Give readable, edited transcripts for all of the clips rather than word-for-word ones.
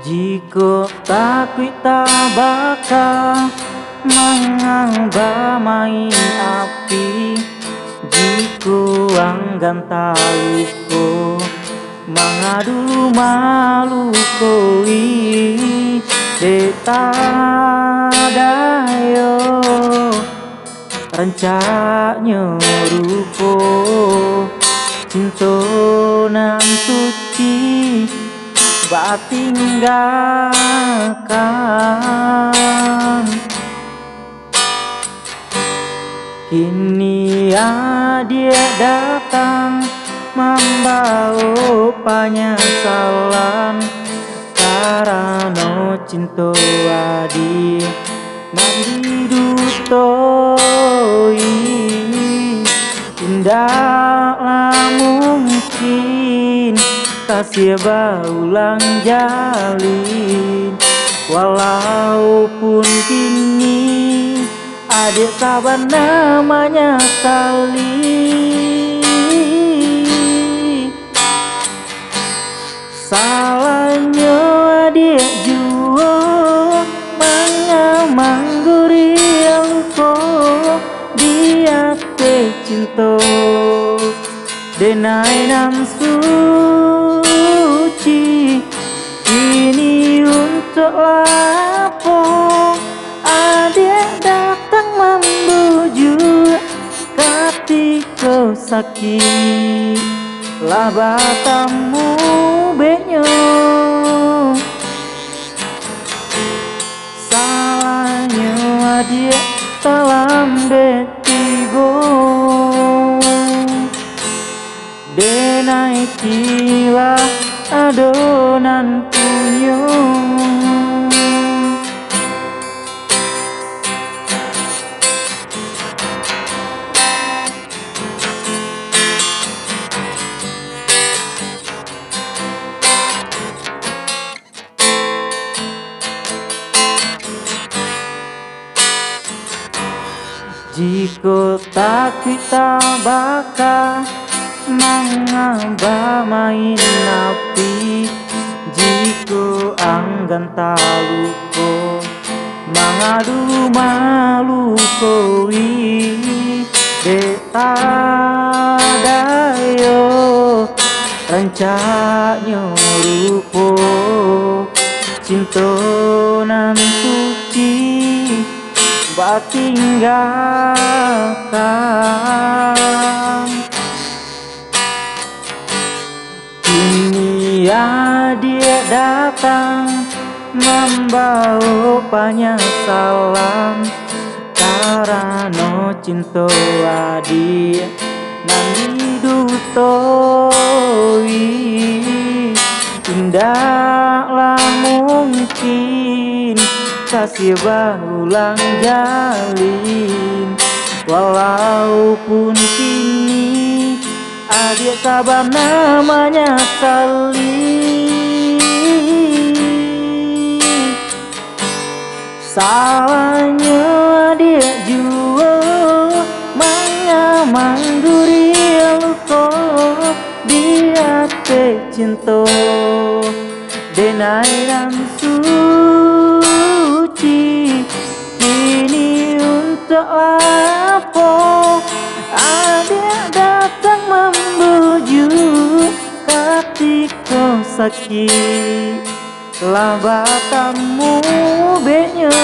Jika takut tak bakal mengambah main api, jika anggan taluko mengadu malu koi beta dayo rancaknya rupo cinta nan suci tinggalkan. Kini dia datang membawa penyesalan karena cinta adi mandidutoi tidaklah mungkin kasih berulang jalin. Walaupun kini adik sabar namanya salahnya adik jua mengamangguri engkau dia ke cinta denai nan suci ini untuk apa adik datang membujuk ketika sakit lah batamu benyo salahnya adik dalam betigo denai kila adonan punyo. Jika takut tak bakal mengambah main api, jika anggan taluko mengadu malu koi beta dayo rancaknya rupo cinta nan suci tinggalkan. Kini dia datang membawa penyesalan karena cinta adik nan didutoi tidaklah mungkin kasih berulang jalin. Walaupun kini adik sabar namanya salahnya adik jua mengamangguri engkau dia ke cinta denai dan suci kini untuk apa adik datang membujuk ketika sakit lah batamu benyo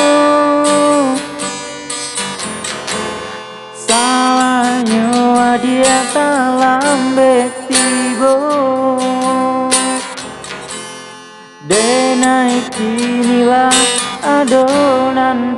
salahnya dia dalam betigo denai kinilah adonan